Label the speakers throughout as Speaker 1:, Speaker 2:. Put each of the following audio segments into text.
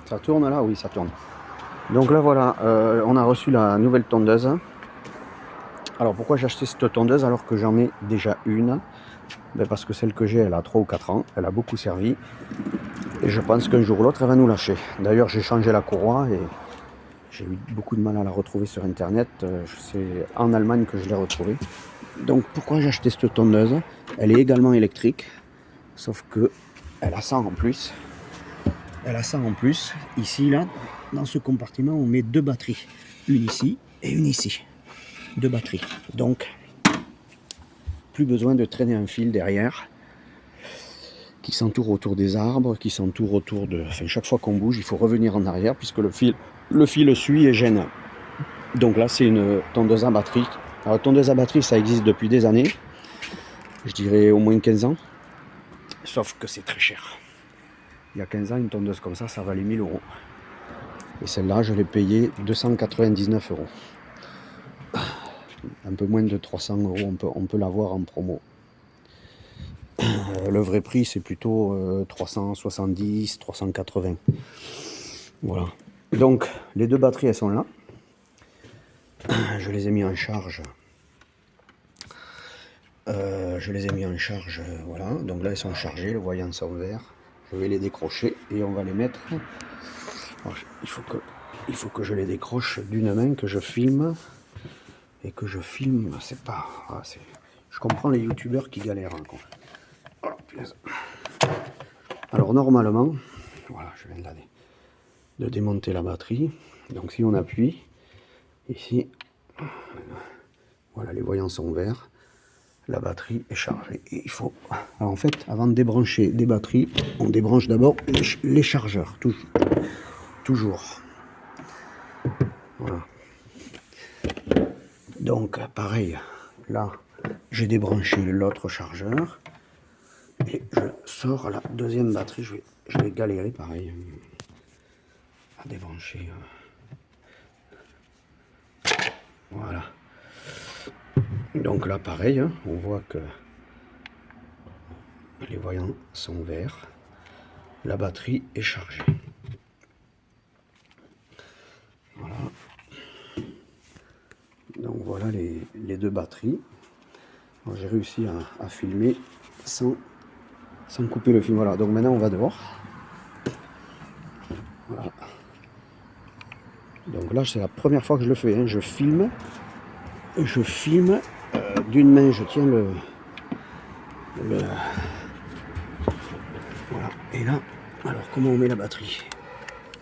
Speaker 1: Ça tourne là? Oui, ça tourne. Donc là voilà, on a reçu la nouvelle tondeuse. Alors pourquoi j'ai acheté cette tondeuse alors que j'en ai déjà une? Parce que celle que j'ai, elle a 3 ou 4 ans, elle a beaucoup servi. Et je pense qu'un jour ou l'autre, elle va nous lâcher. D'ailleurs, j'ai changé la courroie et j'ai eu beaucoup de mal à la retrouver sur internet. C'est en Allemagne que je l'ai retrouvée. Donc pourquoi j'ai acheté cette tondeuse? Elle est également électrique, sauf que elle a ça en plus. Elle a ça en plus. Ici, là, dans ce compartiment, on met 2 batteries. Une ici et une ici. 2 batteries. Donc, plus besoin de traîner un fil derrière qui s'entoure autour des arbres, qui s'entoure autour de... Enfin, chaque fois qu'on bouge, il faut revenir en arrière puisque le fil suit et gêne. Donc là, c'est une tondeuse à batterie. Alors, tondeuse à batterie, ça existe depuis des années. Je dirais au moins 15 ans. Sauf que c'est très cher. Il y a 15 ans, une tondeuse comme ça valait 1000 euros. Et celle-là, je l'ai payée 299 euros. Un peu moins de 300 euros, on peut l'avoir en promo. Le vrai prix, c'est plutôt 370, 380. Voilà. Donc, les 2 batteries, elles sont là. Je les ai mis en charge. Voilà. Donc là, elles sont chargées, le voyant sont vert. Je vais les décrocher et on va les mettre. Alors, il faut que je les décroche d'une main, que je filme. Et que je filme, c'est pas... je comprends les youtubeurs qui galèrent. Hein, alors normalement, voilà, je viens de démonter la batterie. Donc si on appuie, ici, voilà, les voyants sont verts. La batterie est chargée. Et il faut... Alors en fait, avant de débrancher des batteries, on débranche d'abord les chargeurs. Toujours. Voilà. Donc pareil, là, j'ai débranché l'autre chargeur. Et je sors la deuxième batterie. Je vais galérer pareil à débrancher. Voilà. Donc là pareil, hein, on voit que les voyants sont verts. La batterie est chargée. Voilà. Donc voilà les 2 batteries. J'ai réussi à filmer sans couper le film. Voilà, donc maintenant on va dehors. Voilà. Donc là c'est la première fois que je le fais. Hein. Je filme d'une main, je tiens le... Voilà. Et là, alors comment on met la batterie?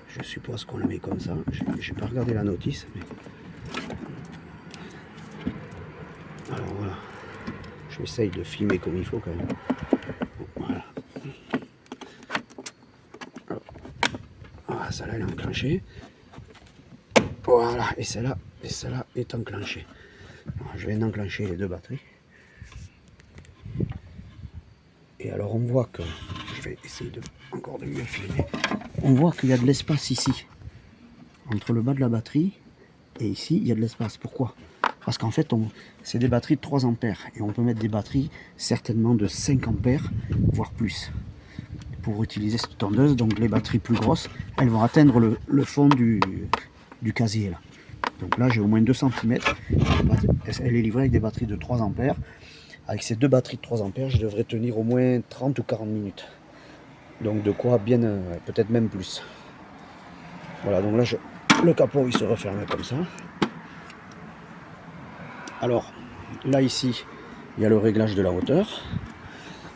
Speaker 1: Je suppose qu'on la met comme ça. J'ai pas regardé la notice. Mais... Alors voilà. J'essaye de filmer comme il faut quand même. Voilà. Ah, celle-là elle est enclenchée. Voilà. Et celle-là est enclenchée. Alors, je viens d'enclencher les 2 batteries. Et alors on voit que... Je vais essayer encore de mieux filmer. On voit qu'il y a de l'espace ici. Entre le bas de la batterie et ici, il y a de l'espace. Pourquoi? Parce qu'en fait, c'est des batteries de 3 ampères. Et on peut mettre des batteries certainement de 5 ampères, voire plus. Pour utiliser cette tondeuse, donc les batteries plus grosses, elles vont atteindre le fond du casier. Là. Donc là, j'ai au moins 2 cm. Elle est livrée avec des batteries de 3 ampères. Avec ces 2 batteries de 3 ampères, je devrais tenir au moins 30 ou 40 minutes. Donc de quoi bien, peut-être même plus. Voilà, donc là, le capot, il se referme comme ça. Alors, là, ici, il y a le réglage de la hauteur.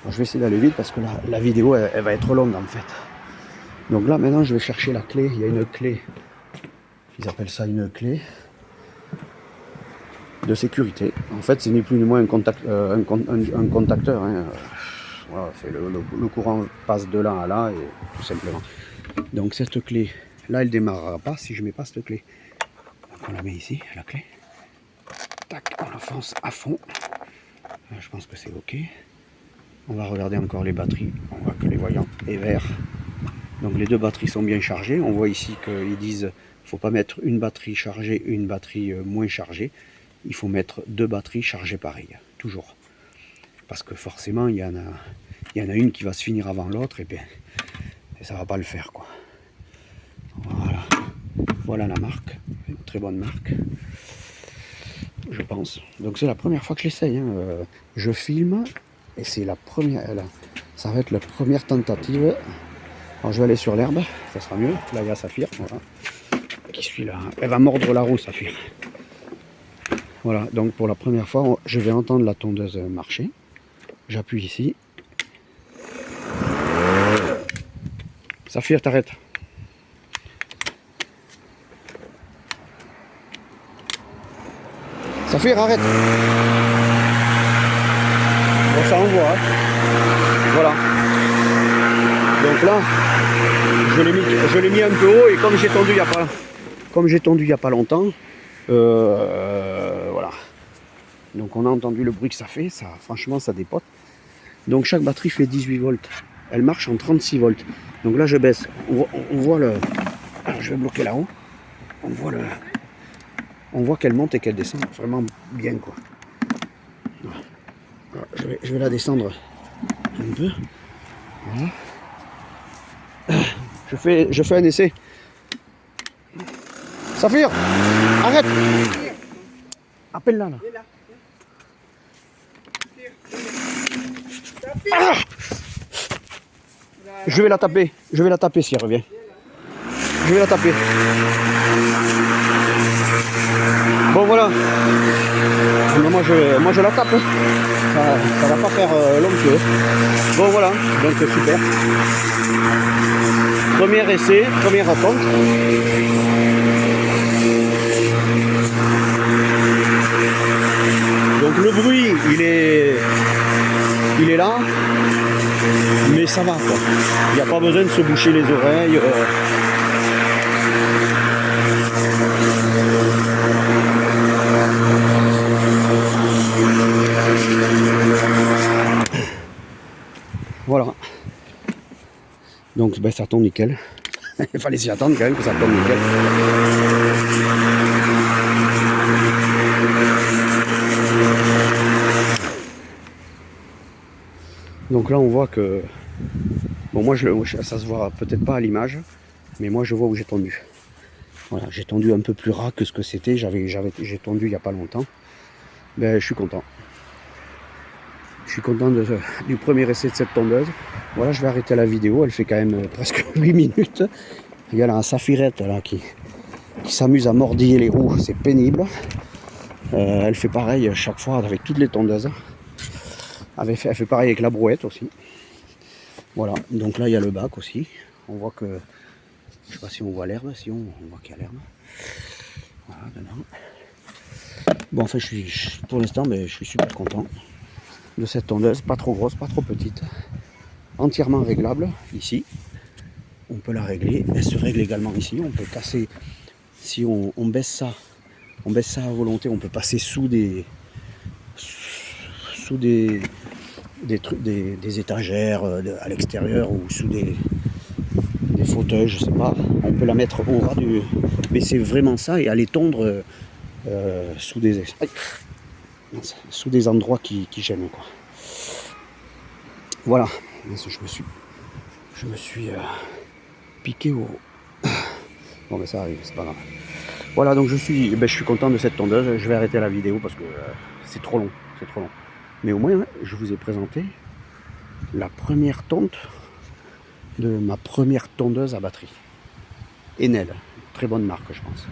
Speaker 1: Alors, je vais essayer d'aller vite parce que la vidéo, elle va être longue, en fait. Donc là, maintenant, je vais chercher la clé. Il y a une clé, ils appellent ça une clé de sécurité. En fait, c'est ni plus ni moins un contacteur. Hein. Voilà, le courant passe de là à là, et tout simplement. Donc cette clé, là, elle ne démarrera pas si je ne mets pas cette clé. Donc on la met ici, la clé. Tac, on la fonce à fond. Je pense que c'est OK. On va regarder encore les batteries. On voit que les voyants est vert. Donc les 2 batteries sont bien chargées. On voit ici qu'ils disent qu'il ne faut pas mettre une batterie chargée et une batterie moins chargée. Il faut mettre 2 batteries chargées pareilles, toujours. Parce que forcément, il y en a une qui va se finir avant l'autre. Et bien, et ça va pas le faire quoi. Voilà, voilà la marque, une très bonne marque, je pense. Donc c'est la première fois que j'essaye, hein. Je filme et c'est la première, ça va être la première tentative. Alors je vais aller sur l'herbe, ça sera mieux. Là il y a Saphir, voilà, qui suit là. Elle va mordre la roue, Saphir. Voilà, donc pour la première fois, je vais entendre la tondeuse marcher. J'appuie ici. Saphir, t'arrêtes. Saphir, arrête. Bon, ça envoie. Hein. Voilà. Donc là, je l'ai mis un peu haut et comme j'ai tendu il n'y a pas longtemps, voilà. Donc on a entendu le bruit que ça fait, ça, franchement ça dépote. Donc chaque batterie fait 18 volts. Elle marche en 36 volts. Donc là je baisse. On voit le. Alors je vais bloquer là-haut. On voit qu'elle monte et qu'elle descend vraiment bien quoi. Alors, je vais la descendre un peu. Voilà. Je fais un essai. Saphir, arrête. Appelle-la là. Ah, je vais la taper si elle revient. Je vais la taper. Bon voilà. Moi je la tape. Ça va pas faire long feu. Bon voilà, donc super. Premier essai, première attente. Donc le bruit il est là, mais ça va quoi. Il n'y a pas besoin de se boucher les oreilles. Voilà. Donc ben, ça tombe nickel. Il fallait s'y attendre quand même que ça tombe nickel. Donc là on voit que bon moi ça se voit peut-être pas à l'image, mais moi je vois où j'ai tendu. Voilà, j'ai tendu un peu plus ras que ce que c'était. J'ai tendu il n'y a pas longtemps. Ben je suis content. Je suis content du premier essai de cette tondeuse. Voilà, je vais arrêter la vidéo. Elle fait quand même presque 8 minutes. Il y a un Saphirette là qui s'amuse à mordiller les roues. C'est pénible. Elle fait pareil chaque fois avec toutes les tondeuses. Elle fait pareil avec la brouette aussi. Voilà, donc là il y a le bac aussi. On voit que, je sais pas si on voit l'herbe, si on voit qu'il y a l'herbe. Voilà, maintenant. Bon, enfin, pour l'instant, je suis super content de cette tondeuse, pas trop grosse, pas trop petite, entièrement réglable ici. On peut la régler, elle se règle également ici. On peut passer, si on baisse ça à volonté, on peut passer sous des étagères à l'extérieur ou sous des fauteuils, je sais pas. On peut la mettre au ras du, mais c'est vraiment ça et aller tondre sous des endroits qui gênent quoi. Voilà, je me suis piqué au. Bon mais ça arrive, c'est pas grave. Voilà, donc je suis content de cette tondeuse. Je vais arrêter la vidéo parce que c'est trop long, Mais au moins, je vous ai présenté la première tonte de ma première tondeuse à batterie. Enel, très bonne marque je pense.